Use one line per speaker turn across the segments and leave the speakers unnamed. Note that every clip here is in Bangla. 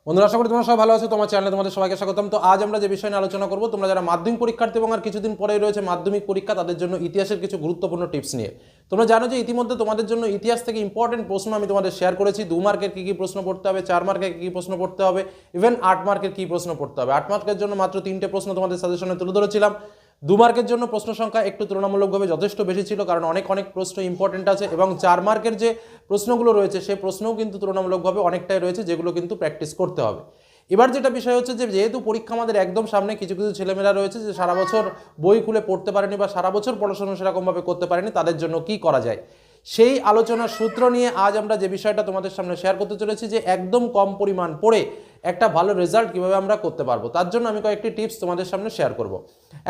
বন্ধুরা, আশা করি তোমরা সবাই ভালো আছো। তোমার চ্যানেলে তোমাদের সবাইকে স্বাগতম। তো আজ আমরা যে বিষয় নিয়ে আলোচনা করব, তোমরা যারা মাধ্যমিক পরীক্ষার্থী এবং আর কিছুদিন পরেই রয়েছে মাধ্যমিক পরীক্ষা, তাদের জন্য ইতিহাসের কিছু গুরুত্বপূর্ণ টিপস নিয়ে। তোমরা জানো যে ইতিমধ্যে তোমাদের জন্য ইতিহাস থেকে ইম্পর্টেন্ট প্রশ্ন আমি তোমাদের শেয়ার করেছি। 2 মার্কের কী কী প্রশ্ন পড়তে হবে, 4 মার্কের কী কী প্রশ্ন পড়তে হবে, ইভেন 8 মার্কের কী প্রশ্ন পড়তে হবে। 8 মার্কের জন্য মাত্র 3টে প্রশ্ন তোমাদের সাজেশনে তুলে ধরেছিলাম। 2 মার্কের জন্য প্রশ্ন সংখ্যা একটু তুলনামূলকভাবে যথেষ্ট বেশি ছিল, কারণ অনেক প্রশ্ন ইম্পর্টেন্ট আছে, এবং 4 মার্কের যে প্রশ্নগুলো রয়েছে সেই প্রশ্নও কিন্তু তুলনামূলকভাবে অনেকটাই রয়েছে, যেগুলো কিন্তু প্র্যাকটিস করতে হবে। এবার যেটা বিষয় হচ্ছে যে যেহেতু পরীক্ষা আমাদের একদম সামনে, কিছু কিছু ছেলেমেয়েরা রয়েছে যে সারা বছর বই খুলে পড়তে পারেনি বা সারা বছর পড়াশোনা সেরকমভাবে করতে পারেনি, তাদের জন্য কি করা যায় সেই আলোচনার সূত্র নিয়ে আজ আমরা যে বিষয়টা তোমাদের সামনে শেয়ার করতে চলেছি, যে একদম কম পরিমাণ পড়ে একটা ভালো রেজাল্ট কীভাবে আমরা করতে পারবো, তার জন্য আমি কয়েকটি টিপস তোমাদের সামনে শেয়ার করব।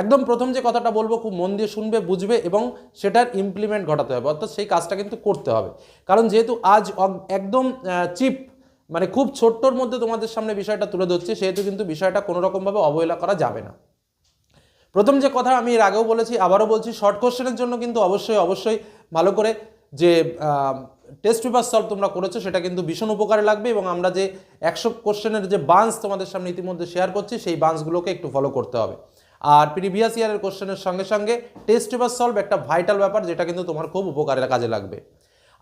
একদম প্রথম যে কথাটা বলবো, খুব মন দিয়ে শুনবে, বুঝবে এবং সেটার ইমপ্লিমেন্ট ঘটাতে হবে, অর্থাৎ সেই কাজটা কিন্তু করতে হবে। কারণ যেহেতু আজ একদম চিপ, মানে খুব ছোট্টর মধ্যে তোমাদের সামনে বিষয়টা তুলে ধরছি, সেহেতু কিন্তু বিষয়টা কোনো রকমভাবে অবহেলা করা যাবে না। প্রথম যে কথা আমি এর আগেও বলেছি, আবারও বলছি, শর্ট কোশ্চেনের জন্য কিন্তু অবশ্যই ভালো করে যে টেস্ট পেপার সলভ তোমরা করেছো সেটা কিন্তু ভীষণ উপকারে লাগবে, এবং আমরা যে 100 কোশ্চেনের যে বান্স তোমাদের সামনে ইতিমধ্যে শেয়ার করছি সেই বান্সগুলোকে একটু ফলো করতে হবে। আর প্রিভিয়াস ইয়ারের কোশ্চেনের সঙ্গে সঙ্গে টেস্ট পেপার সলভ একটা ভাইটাল ব্যাপার, যেটা কিন্তু তোমার খুব উপকারের কাজে লাগবে।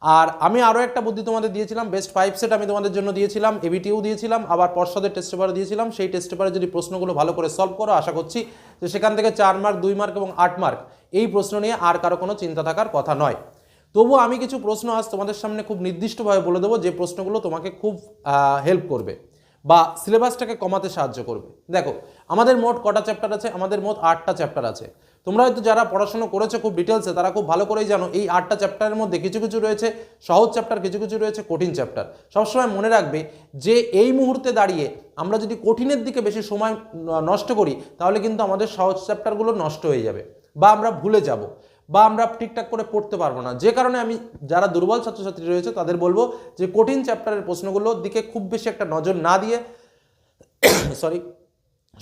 আর আমি আরও একটা বুদ্ধি তোমাদের দিয়েছিলাম, বেস্ট 5 সেট আমি তোমাদের জন্য দিয়েছিলাম, এবিটিও দিয়েছিলাম, আবার পর্ষদের টেস্ট পেপার দিয়েছিলাম। সেই টেস্ট পেপারে যদি প্রশ্নগুলো ভালো করে সলভ করো, আশা করছি যে সেখান থেকে 4 মার্ক, 2 মার্ক এবং 8 মার্ক এই প্রশ্ন নিয়ে আর কারো কোনো চিন্তা থাকার কথা নয়। তবুও আমি কিছু প্রশ্ন আজ তোমাদের সামনে খুব নির্দিষ্টভাবে বলে দেবো, যে প্রশ্নগুলো তোমাকে খুব হেল্প করবে বা সিলেবাসটাকে কমাতে সাহায্য করবে। দেখো, আমাদের মোট কটা চ্যাপ্টার আছে? আমাদের মোট 8টা চ্যাপ্টার আছে। তোমরা হয়তো যারা পড়াশোনা করেছো খুব ডিটেলসে, তারা খুব ভালো করেই জানো এই 8টা চ্যাপ্টারের মধ্যে কিছু কিছু রয়েছে সহজ চ্যাপ্টার, কিছু কিছু রয়েছে কঠিন চ্যাপ্টার। সবসময় মনে রাখবে যে এই মুহূর্তে দাঁড়িয়ে আমরা যদি কঠিনের দিকে বেশি সময় নষ্ট করি, তাহলে কিন্তু আমাদের সহজ চ্যাপ্টারগুলো নষ্ট হয়ে যাবে, বা আমরা ভুলে যাব, বা আমরা ঠিকঠাক করে পড়তে পারবো না। যে কারণে আমি যারা দুর্বল ছাত্রছাত্রী রয়েছে তাদের বলবো যে কঠিন চ্যাপ্টারের প্রশ্নগুলোর দিকে খুব বেশি একটা নজর না দিয়ে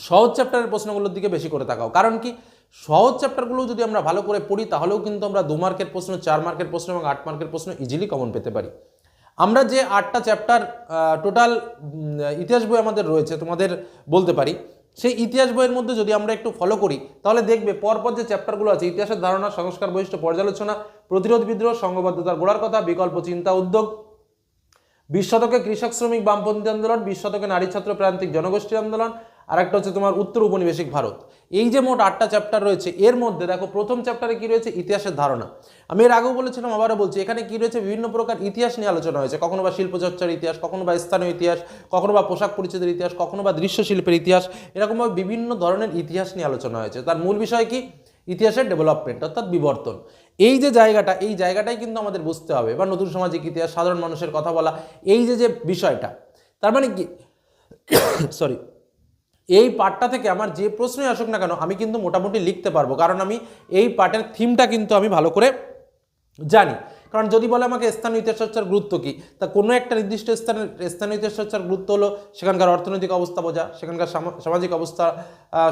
সহজ চ্যাপ্টারের প্রশ্নগুলোর দিকে বেশি করে তাকাও। কারণ কি, সহজ চ্যাপ্টারগুলো যদি আমরা ভালো করে পড়ি, তাহলেও কিন্তু আমরা 2 মার্কের প্রশ্ন, 4 মার্কের প্রশ্ন এবং 8 মার্কের প্রশ্ন ইজিলি কমন পেতে পারি। আমরা যে 8টা চ্যাপ্টার টোটাল ইতিহাস বই আমাদের রয়েছে, তোমাদের বলতে পারি সেই ইতিহাস বইয়ের মধ্যে যদি আমরা একটু ফলো করি, তাহলে দেখবে পরপর যে চ্যাপ্টারগুলো আছে, ইতিহাসের ধারণা, সংস্কার বৈশিষ্ট্য পর্যালোচনা, প্রতিরোধ বিদ্রোহ, সংঘবদ্ধতার গোড়ার কথা, বিকল্প চিন্তা উদ্যোগ, 20 শতকে কৃষক শ্রমিক বামপন্থী আন্দোলন, 20 শতকে নারী ছাত্র প্রান্তিক জনগোষ্ঠী আন্দোলন, আর একটা হচ্ছে তোমার উত্তর উপনিবেশিক ভারত। এই যে মোট 8টা চ্যাপ্টার রয়েছে, এর মধ্যে দেখো প্রথম চ্যাপ্টারে কি রয়েছে? ইতিহাসের ধারণা। আমি এর আগেও বলেছিলাম, আবারও বলছি, এখানে কি রয়েছে? বিভিন্ন প্রকার ইতিহাস নিয়ে আলোচনা হয়েছে। কখনো বা শিল্পচর্চার ইতিহাস, কখনো বা স্থানীয় ইতিহাস, কখনো বা পোশাক পরিচ্ছদের ইতিহাস, কখনো বা দৃশ্যশিল্পের ইতিহাস, এরকমভাবে বিভিন্ন ধরনের ইতিহাস নিয়ে আলোচনা হয়েছে। তার মূল বিষয় কি? ইতিহাসের ডেভেলপমেন্ট, অর্থাৎ বিবর্তন। এই যে জায়গাটা, এই জায়গাটাই কিন্তু আমাদের বুঝতে হবে। বা নতুন সামাজিক ইতিহাস, সাধারণ মানুষের কথা বলা, এই যে বিষয়টা, তার মানে কি এই পার্টটা থেকে আমার যে প্রশ্নই আসুক না কেন, আমি কিন্তু মোটামুটি লিখতে পারবো, কারণ আমি এই পার্টের থিমটা কিন্তু আমি ভালো করে জানি। কারণ যদি বলে আমাকে স্থানীয় ইতিহাস চর্চার গুরুত্ব কী, তা কোনো একটা নির্দিষ্ট স্থানীয় ইতিহাস চর্চার গুরুত্ব হলো সেখানকার অর্থনৈতিক অবস্থা বোঝা, সেখানকার সামাজিক অবস্থা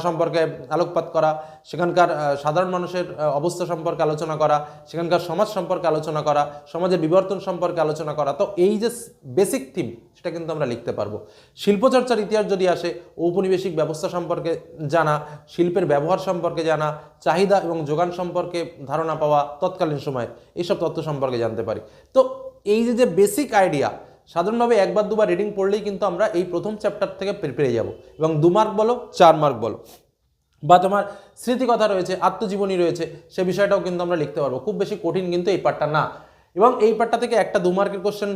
সম্পর্কে আলোকপাত করা, সেখানকার সাধারণ মানুষের অবস্থা সম্পর্কে আলোচনা করা, সেখানকার সমাজ সম্পর্কে আলোচনা করা, সমাজের বিবর্তন সম্পর্কে আলোচনা করা। তো এই যে বেসিক থিম, সেটা কিন্তু আমরা লিখতে পারবো। শিল্পচর্চার ইতিহাস যদি আসে, ঔপনিবেশিক ব্যবস্থা সম্পর্কে জানা, শিল্পের ব্যবহার সম্পর্কে জানা, চাহিদা এবং যোগান সম্পর্কে ধারণা পাওয়া, তৎকালীন সময়ের এইসব তথ্য সম্পর্কে জানতে পারি। তো এই যে বেসিক আইডিয়া, সাধারণভাবে একবার দুবার রিডিং পড়লেই কিন্তু আমরা এই প্রথম চ্যাপ্টার থেকে পেরে যাব, এবং 2 মার্ক বলো, 4 মার্ক বলো, বা তোমার স্মৃতিকথা রয়েছে, আত্মজীবনী রয়েছে, সে বিষয়টাও কিন্তু আমরা লিখতে পারবো। খুব বেশি কঠিন কিন্তু এই পার্টটা না, এবং এই পার্টটা থেকে একটা 2 মার্কের কোশ্চেন,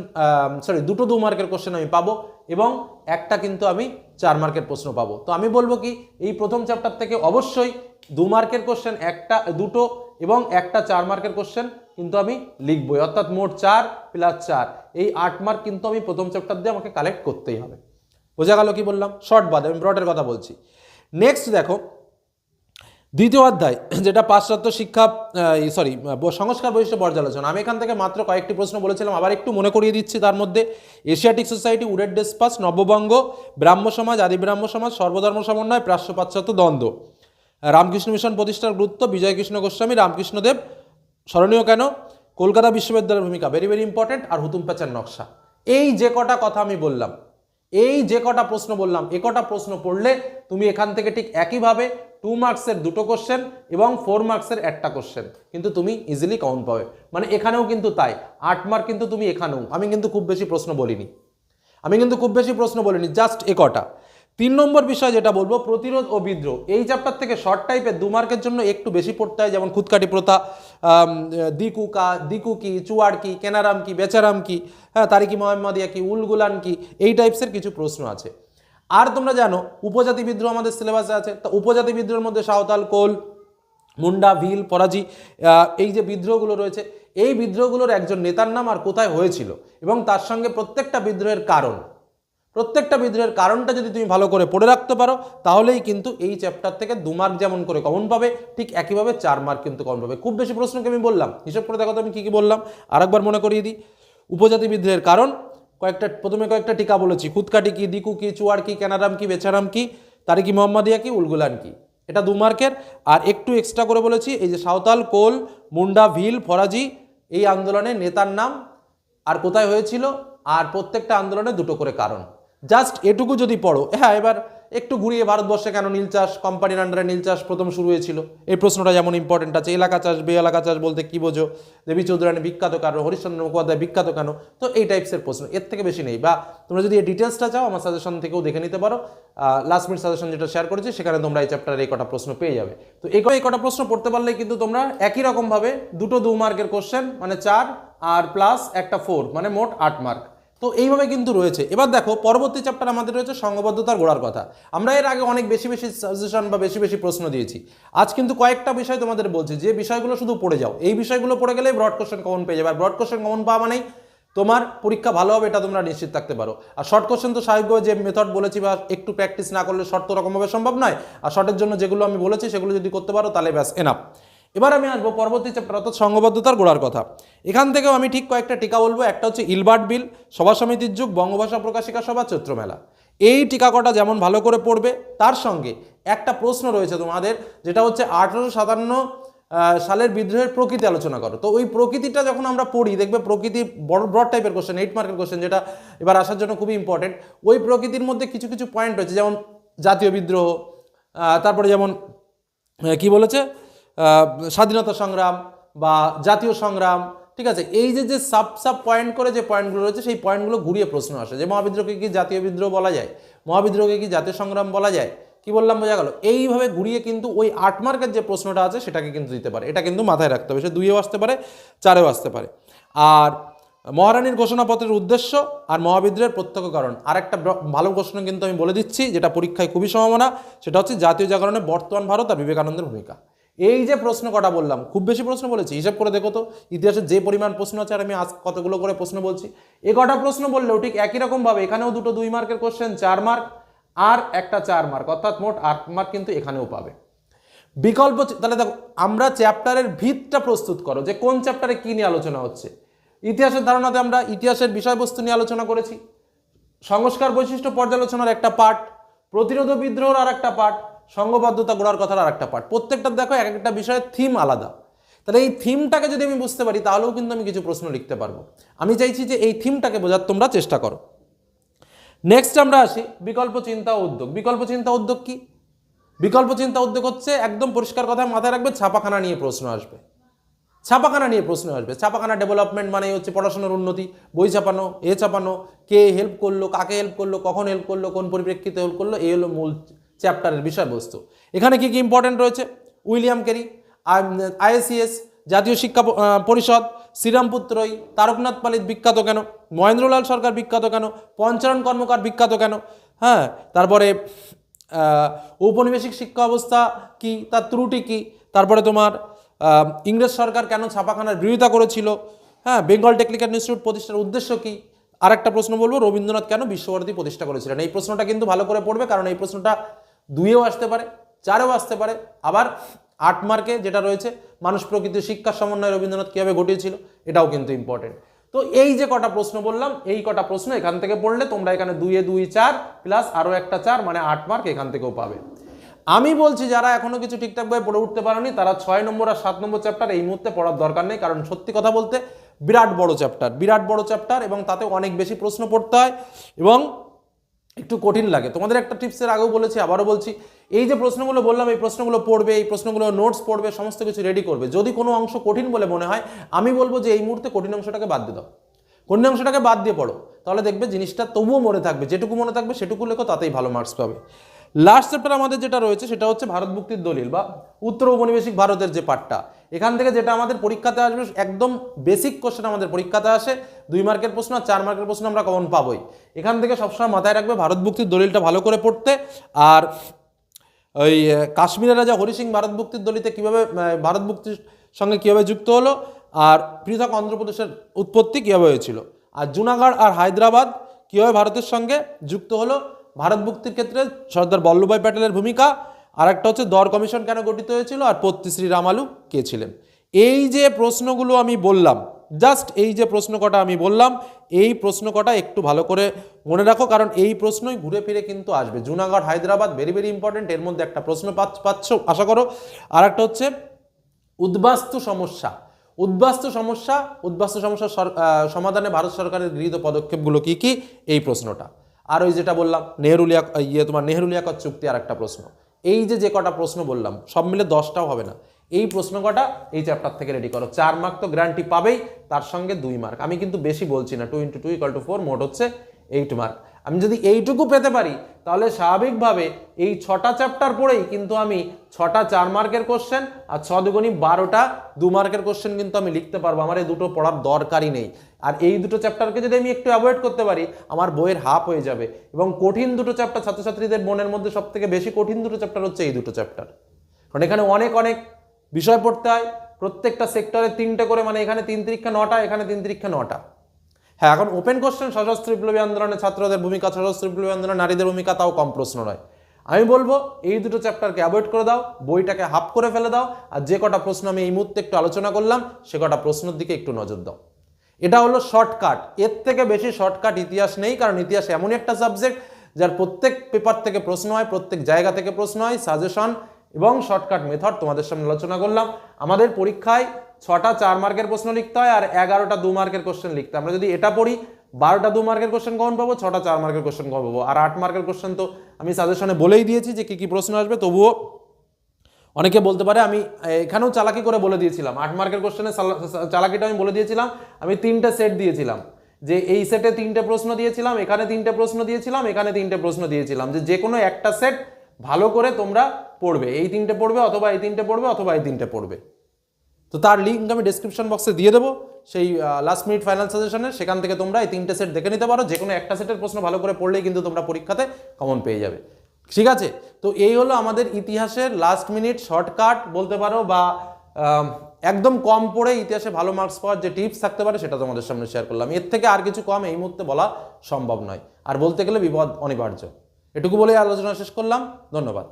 দুটো 2 মার্কের কোশ্চেন আমি পাবো, এবং একটা কিন্তু আমি 4 মার্কের প্রশ্ন পাবো। তো আমি বলবো কি, এই প্রথম চ্যাপ্টার থেকে অবশ্যই 2 মার্কের কোশ্চেন দুটো এবং একটা 4 মার্কের কোশ্চেন কিন্তু আমি লিখবই, অর্থাৎ মোট 4 + 4, এই 8 মার্ক কিন্তু আমি প্রথম চ্যাপ্টার দিয়ে আমাকে কালেক্ট করতেই হবে। বোঝা গেল কি বললাম? শর্ট বাদ, আমি ব্রডের কথা বলছি। নেক্সট দেখো, দ্বিতীয় অধ্যায়, যেটা পাশ্চাত্য শিক্ষা সংস্কার বৈশিষ্ট্য পর্যালোচনা। আমি এখান থেকে মাত্র কয়েকটি প্রশ্ন বলেছিলাম, আবার একটু মনে করিয়ে দিচ্ছি। তার মধ্যে এশিয়াটিক সোসাইটি, উডেড ডেসপাস, নববঙ্গ, ব্রাহ্ম সমাজ, আদি ব্রাহ্ম সমাজ, সর্বধর্ম সমন্বয়, প্রাচ্য পাশ্চাত্য দ্বন্দ্ব, রামকৃষ্ণ মিশন প্রতিষ্ঠার গুরুত্ব, বিজয়কৃষ্ণ গোস্বামী, রামকৃষ্ণদেব স্মরণীয় কেন, কলকাতা বিশ্ববিদ্যালয়ের ভূমিকা ভেরি ভেরি ইম্পর্টেন্ট, আর হুতুম প্যাচার নকশা। এই যে কটা কথা আমি বললাম, এই যে কটা প্রশ্ন বললাম এ কটা প্রশ্ন পড়লে তুমি এখান থেকে ঠিক একইভাবে 2 মার্কসের 2টো কোশ্চেন এবং 4 মার্কসের একটা কোশ্চেন কিন্তু তুমি ইজিলি কমন পাবে। মানে এখানেও কিন্তু তাই 8 মার্ক কিন্তু তুমি এখানেও, আমি কিন্তু খুব বেশি প্রশ্ন বলিনি, জাস্ট এ কটা। 3 নম্বর বিষয় যেটা বলবো, প্রতিরোধ ও বিদ্রোহ। এই চ্যাপ্টার থেকে শর্ট টাইপের 2 মার্কের জন্য একটু বেশি পড়তে হয়, যেমন খুদকাটি প্রথা, দিকু কি, চুয়ার কি, কেনারাম কি, বেচারাম কি, হ্যাঁ, তারিকি মোহাম্মদিয়া কি, উলগুলান কি, এই টাইপসের কিছু প্রশ্ন আছে। আর তোমরা জানো উপজাতি বিদ্রোহ আমাদের সিলেবাসে আছে, তা উপজাতি বিদ্রোহের মধ্যে সাঁওতাল, কোল, মুন্ডা, ভিল, ফরাজি, এই যে বিদ্রোহগুলো রয়েছে, এই বিদ্রোহগুলোর একজন নেতার নাম আর কোথায় হয়েছিল এবং তার সঙ্গে প্রত্যেকটা বিদ্রোহের কারণটা যদি তুমি ভালো করে পড়ে রাখতে পারো তাহলেই কিন্তু এই চ্যাপ্টার থেকে 2 মার্ক যেমন করে কমন পাবে, ঠিক একইভাবে 4 মার্ক কিন্তু কমন পাবে। খুব বেশি প্রশ্নকে আমি বললাম, হিসাব করে দেখো তো আমি কি বললাম, আরেকবার মনে করিয়ে দিই। উপজাতি বিদ্রোহের কারণ প্রথমে কয়েকটা টিকা বলেছি, খুদকাটি কি, দিকু কি, চুয়ার কি, কেনারাম কি, বেচারাম কি, তারিকি মোহাম্মদিয়া কি, উলগুলান কি, এটা 2 মার্কের। আর একটু এক্সট্রা করে বলেছি এই যে সাঁওতাল, কোল, মুন্ডা, ভিল, ফরাজি, এই আন্দোলনের নেতার নাম আর কোথায় হয়েছিল, আর প্রত্যেকটা আন্দোলনে 2টো করে কারণ। জাস্ট এটুকু যদি পড়ো, হ্যাঁ, এবার একটু ঘুরিয়ে ভারতবর্ষে কেন নীল চাষ, কোম্পানির আন্ডারে নীল চাষ প্রথম শুরু হয়েছিল, এই প্রশ্নটা যেমন ইম্পর্টেন্ট আছে। এলাকা চাষ, বে এলাকা চাষ বলতে কি বোঝো, দেবী চৌধুরানী বিখ্যাত কেন, হরিশ্চন্দ্র মুখোপাধ্যায় বিখ্যাত কেন, তো এই টাইপসের প্রশ্ন, এর থেকে বেশি নেই। বা তোমরা যদি এই ডিটেলসটা চাও আমার সাজেশন থেকেও দেখে নিতে পারো, লাস্ট মিনিট সাজেশন যেটা শেয়ার করেছি সেখানে তোমরা এই চ্যাপ্টারের এই কটা প্রশ্ন পেয়ে যাবে। তো এই কটা প্রশ্ন পড়তে পারলেই কিন্তু তোমরা একই রকমভাবে 2 মার্কের কোশ্চেন মানে 4 আর প্লাস একটা 4 মানে মোট 8 মার্ক। তো এইভাবে কিন্তু রয়েছে। এবার দেখো পরবর্তী চ্যাপ্টার আমাদের রয়েছে সংঘবদ্ধতার গোড়ার কথা। আমরা এর আগে অনেক বেশি সাজেশন বা বেশি প্রশ্ন দিয়েছি। আজ কিন্তু কয়েকটা বিষয় তোমাদের বলছি, যে বিষয়গুলো শুধু পড়ে যাও, এই বিষয়গুলো পড়ে গেলেই ব্রড কোশ্চেন কমন পেয়ে যাবে। আর ব্রড কোশ্চেন কমন পাওয়া মানেই তোমার পরীক্ষা ভালো হবে, এটা তোমরা নিশ্চিত থাকতে পারো। আর শর্ট কোশ্চেন তো স্বাভাবিকভাবে যে মেথড বলেছি বা একটু প্র্যাকটিস না করলে শর্ট তো রকমভাবে সম্ভব নয়। আর শর্টের জন্য যেগুলো আমি বলেছি সেগুলো যদি করতে পারো তাহলে ব্যাস এনাফ। এবার আমি আসবো পরবর্তী চ্যাপ্টার অর্থাৎ সংঘবদ্ধতার গোড়ার কথা। এখান থেকেও আমি ঠিক কয়েকটা টিকা বলবো। একটা হচ্ছে ইলবার্ট বিল, সভা সমিতির যুগ, বঙ্গভাষা প্রকাশিকা সভা, চৈত্রমেলা। এই টিকা কটা যেমন ভালো করে পড়বে, তার সঙ্গে একটা প্রশ্ন রয়েছে তোমাদের, যেটা হচ্ছে 1857 সালের বিদ্রোহের প্রকৃতি আলোচনা করো। তো ওই প্রকৃতিটা যখন আমরা পড়ি দেখবে প্রকৃতি ব্রড টাইপের কোশ্চেন, 8 মার্কের কোশ্চেন, যেটা এবার আসার জন্য খুবই ইম্পর্টেন্ট। ওই প্রকৃতির মধ্যে কিছু পয়েন্ট রয়েছে, যেমন জাতীয় বিদ্রোহ, তারপরে যেমন কি বলেছে স্বাধীনতা সংগ্রাম বা জাতীয় সংগ্রাম, ঠিক আছে। এই যে সাব পয়েন্ট করে যে পয়েন্টগুলো রয়েছে সেই পয়েন্টগুলো ঘুরিয়ে প্রশ্ন আসে, যে মহাবিদ্রোহকে কি জাতীয় বিদ্রোহ বলা যায়, মহাবিদ্রোহকে কি জাতীয় সংগ্রাম বলা যায়, কি বললাম বোঝা গেল। এইভাবে ঘুরিয়ে কিন্তু ওই 8 মার্কের যে প্রশ্নটা আছে সেটাকে কিন্তু দিতে পারে, এটা কিন্তু মাথায় রাখতে হবে। সে 2-এও আসতে পারে, 4-এও আসতে পারে। আর মহারানীর ঘোষণাপত্রের উদ্দেশ্য আর মহাবিদ্রোহের প্রত্যক্ষ কারণ, আর একটা ভালো প্রশ্ন কিন্তু আমি বলে দিচ্ছি, যেটা পরীক্ষায় খুবই সম্ভাবনা, সেটা হচ্ছে জাতীয় জাগরণে বর্তমান ভারত আর বিবেকানন্দের ভূমিকা। এই যে প্রশ্ন কটা বললাম, খুব বেশি প্রশ্ন বলেছি, হিসাব করে দেখো তো ইতিহাসের যে পরিমাণ প্রশ্ন আছে, আর আমি আজ কতগুলো করে প্রশ্ন বলছি। এ কটা প্রশ্ন বললেও ঠিক একই রকমভাবে এখানেও 2 মার্কের কোশ্চেন 4 মার্ক আর একটা 4 মার্ক, অর্থাৎ মোট 8 মার্ক কিন্তু এখানেও পাবে। বিকল্প, তাহলে দেখো আমরা চ্যাপ্টারের ভিতটা প্রস্তুত করো, যে কোন চ্যাপ্টারে কি নিয়ে আলোচনা হচ্ছে। ইতিহাসের ধারণাতে আমরা ইতিহাসের বিষয়বস্তু নিয়ে আলোচনা করেছি, সংস্কার বৈশিষ্ট্য পর্যালোচনার একটা পার্ট, প্রতিরোধ বিদ্রোহের আর একটা পার্ট, সংঘবদ্ধতা গোড়ার কথার আর একটা পার্ট। প্রত্যেকটা দেখো এক একটা বিষয়ের থিম আলাদা। তাহলে এই থিমটাকে যদি আমি বুঝতে পারি তাহলেও কিন্তু আমি কিছু প্রশ্ন লিখতে পারবো। আমি চাইছি যে এই থিমটাকে বোঝার তোমরা চেষ্টা করো। নেক্সট আমরা আসি বিকল্প চিন্তা ও উদ্যোগ। বিকল্প চিন্তা উদ্যোগ কি? বিকল্প চিন্তা উদ্যোগ হচ্ছে একদম পরিষ্কার কথা মাথায় রাখবে, ছাপাখানা নিয়ে প্রশ্ন আসবে। ছাপাখানা ডেভেলপমেন্ট মানে হচ্ছে পড়াশোনার উন্নতি, বই ছাপানো, ছাপানো, কে হেল্প করলো, কাকে হেল্প করলো, কখন হেল্প করলো, কোন পরিপ্রেক্ষিতে হেল্প করলো, এই হলো মূল চ্যাপ্টারের বিষয়বস্তু। এখানে কি কি ইম্পর্টেন্ট রয়েছে? উইলিয়াম ক্যারি, IACS, জাতীয় শিক্ষা পরিষদ, শ্রীরামপুর রায়, তারকনাথ পালিত বিখ্যাত কেন, মহেন্দ্রলাল সরকার বিখ্যাত কেন, পঞ্চানন কর্মকার বিখ্যাত কেন, হ্যাঁ, তারপরে ঔপনিবেশিক শিক্ষা অবস্থা কি, তার ত্রুটি কি, তারপরে তোমার ইংরেজ সরকার কেন ছাপাখানার বিরোধিতা করেছিল, হ্যাঁ, বেঙ্গল টেকনিক্যাল ইনস্টিটিউট প্রতিষ্ঠার উদ্দেশ্য কি। আর একটা প্রশ্ন বলবো, রবীন্দ্রনাথ কেন বিশ্বভারতী প্রতিষ্ঠা করেছিলেন। এই প্রশ্নটা কিন্তু ভালো করে পড়বে, কারণ এই প্রশ্নটা 2-এও আসতে পারে, 4-এও আসতে পারে, আবার 8 মার্কে যেটা রয়েছে মানুষ প্রকৃতি শিক্ষার সমন্বয় রবীন্দ্রনাথ কীভাবে ঘটিয়েছিল, এটাও কিন্তু ইম্পর্টেন্ট। তো এই যে কটা প্রশ্ন বললাম, এই কটা প্রশ্ন এখান থেকে পড়লে তোমরা এখানে 2-এ 2 4 প্লাস আরও একটা 4 মানে 8 মার্ক এখান থেকেও পাবে। আমি বলছি যারা এখনো কিছু ঠিকঠাকভাবে পড়ে উঠতে পারোনি তারা 6 নম্বর আর 7 নম্বর চ্যাপ্টার এই মুহূর্তে পড়ার দরকার নেই, কারণ সত্যি কথা বলতে বিরাট বড় চ্যাপ্টার এবং তাতে অনেক বেশি প্রশ্ন পড়তে হয় এবং একটু কঠিন লাগে। তোমাদের একটা টিপসের আগেও বলেছি, আবারও বলছি, এই যে প্রশ্নগুলো বললাম এই প্রশ্নগুলো পড়বে, এই প্রশ্নগুলো নোটস পড়বে, সমস্ত কিছু রেডি করবে। যদি কোনো অংশ কঠিন বলে মনে হয়, আমি বলবো যে এই মুহূর্তে কঠিন অংশটাকে বাদ দিয়ে দাও, কঠিন অংশটাকে বাদ দিয়ে পড়ো, তাহলে দেখবে জিনিসটা তবুও মনে থাকবে। যেটুকু মনে থাকবে সেটুকু লেখো, তাতেই ভালো মার্কস পাবে। লাস্ট চ্যাপ্টার আমাদের যেটা রয়েছে সেটা হচ্ছে ভারত মুক্তির দলিল বা উত্তর ঔপনিবেশিক ভারতের যে পার্টটা, এখান থেকে যেটা আমাদের পরীক্ষাতে আসবে, একদম বেসিক কোশ্চেন আমাদের পরীক্ষাতে আসে, 2 মার্কের প্রশ্ন আর 4 মার্কের প্রশ্ন আমরা কমন পাবোই। এখান থেকে সবসময় মাথায় রাখবে ভারত মুক্তির দলিলটা ভালো করে পড়তে। আর ওই কাশ্মীরের রাজা হরি সিং ভারত মুক্তির দলিতে কীভাবে, ভারত মুক্তির সঙ্গে কীভাবে যুক্ত হলো, আর পৃথক অন্ধ্রপ্রদেশের উৎপত্তি কীভাবে হয়েছিল, আর জুনাগড় আর হায়দ্রাবাদ কীভাবে ভারতের সঙ্গে যুক্ত হলো, ভারত মুক্তির ক্ষেত্রে সর্দার বল্লভভাই প্যাটেলের ভূমিকা, আর একটা হচ্ছে দর কমিশন কেন গঠিত হয়েছিল, আর পত্তি শ্রীরামালু কে ছিলেন। এই যে প্রশ্নগুলো আমি বললাম, জাস্ট এই যে প্রশ্ন কটা আমি বললাম, এই প্রশ্ন কটা একটু ভালো করে মনে রাখো, কারণ এই প্রশ্নই ঘুরে ফিরে কিন্তু আসবে। Junagadh Hyderabad very very important, এর মধ্যে একটা প্রশ্ন পাচ্ছ আশা করো। আর একটা হচ্ছে উদ্বাস্তু সমস্যা, উদ্বাস্তু সমস্যার সমাধানে ভারত সরকারের গৃহীত পদক্ষেপগুলো কি কি, এই প্রশ্নটা। আর ওই যেটা বললাম নেহেরু লিয়াকত চুক্তি, আর একটা প্রশ্ন। এই যে কটা প্রশ্ন বললাম সব মিলে 10টাও হবে না, এই প্রশ্ন কটা এই চ্যাপ্টার থেকে রেডি করো। 4 মার্ক তো গ্যারান্টি পাবেই, তার সঙ্গে 2 মার্ক। আমি কিন্তু বেশি বলছি না, 2 × 2 = 4, মোট হচ্ছে 8 মার্ক। আমি যদি এইটুকু পেতে পারি, তাহলে স্বাভাবিকভাবে এই 6টা চ্যাপ্টার পড়েই কিন্তু আমি 6টা 4 মার্কের কোশ্চেন আর 6 দুগুণী 12টা 2 মার্কের কোশ্চেন কিন্তু আমি লিখতে পারবো। আমার এই দুটো পড়ার দরকারই নেই। আর এই দুটো চ্যাপ্টারকে যদি আমি একটু অ্যাভয়েড করতে পারি, আমার বইয়ের হাফ হয়ে যাবে। এবং কঠিন দুটো চ্যাপ্টার, ছাত্রছাত্রীদের মনের মধ্যে সব থেকে বেশি কঠিন দুটো চ্যাপ্টার হচ্ছে এই দুটো চ্যাপ্টার, কারণ এখানে অনেক অনেক বিষয় পড়তে হয়। প্রত্যেকটা সেক্টরে 3টে করে, মানে এখানে 3 × 3 = 9টা, এখানে 3 × 3 = 9টা। হ্যাঁ, এখন ওপেন কোশ্চেন সশস্ত্র বিপ্লবী আন্দোলনে ছাত্রদের ভূমিকা, সশস্ত্র বিপ্লবী আন্দোলনে নারীদের ভূমিকা, তাও কম প্রশ্ন নয়। আমি বলবো এই দুটো চ্যাপ্টারকে অ্যাভয়েড করে দাও, বইটাকে হাফ করে ফেলে দাও, আর যে কটা প্রশ্ন আমি এই মুহূর্তে একটু আলোচনা করলাম সে কটা প্রশ্নের দিকে একটু নজর দাও। এটা হলো শর্টকাট, এর থেকে বেশি শর্টকাট ইতিহাস নেই। কারণ ইতিহাস এমনই একটা সাবজেক্ট যার প্রত্যেক পেপার থেকে প্রশ্ন হয়, প্রত্যেক জায়গা থেকে প্রশ্ন হয়। সাজেশন এবং শর্টকাট মেথড তোমাদের সামনে আলোচনা করলাম। আমাদের পরীক্ষায় 6টা 4 মার্কের প্রশ্ন লিখতে হয় আর 11টা 2 মার্কের কোশ্চেন লিখতে হয়। আমরা যদি এটা পড়ি, 12টা 2 মার্কের কোশ্চেন কমন পাবো, 6টা 4 মার্কের কোশ্চেন কমন পাবো। আর 8 মার্কের কোশ্চেন তো আমি সাজেশনে বলেই দিয়েছি যে কি প্রশ্ন আসবে। তবুও অনেকে বলতে পারে, আমি এখানেও চালাকি করে বলে দিয়েছিলাম, 8 মার্কের কোশ্চেনের চালাকিটা আমি বলে দিয়েছিলাম। আমি 3টে সেট দিয়েছিলাম, যে এই সেটে 3টে প্রশ্ন দিয়েছিলাম, এখানে 3টে প্রশ্ন দিয়েছিলাম, এখানে 3টে প্রশ্ন দিয়েছিলাম, যে কোনো একটা সেট ভালো করে তোমরা পড়বে। এই 3টে পড়বে, অথবা এই 3টে পড়বে, অথবা এই 3টে পড়বে। তো তার লিঙ্ক আমি ডেসক্রিপশন বক্সে দিয়ে দেবো, সেই লাস্ট মিনিট ফাইনাল সাজেশনের। সেখান থেকে তোমরা এই 3টে সেট দেখে নিতে পারো। যে কোনো একটা সেটের প্রশ্ন ভালো করে পড়লেই কিন্তু তোমরা পরীক্ষাতে কমন পেয়ে যাবে। ঠিক আছে, তো এই হলো আমাদের ইতিহাসের লাস্ট মিনিট শর্টকাট বলতে পারো, বা একদম কম পড়ে ইতিহাসে ভালো মার্কস পাওয়ার যে টিপস থাকতে পারে সেটা তোমাদের সামনে শেয়ার করলাম। এর থেকে আর কিছু কম এই মুহূর্তে বলা সম্ভব নয়, আর বলতে গেলে বিপদ অনিবার্য। এটুকু বলে আলোচনা শেষ করলাম। ধন্যবাদ।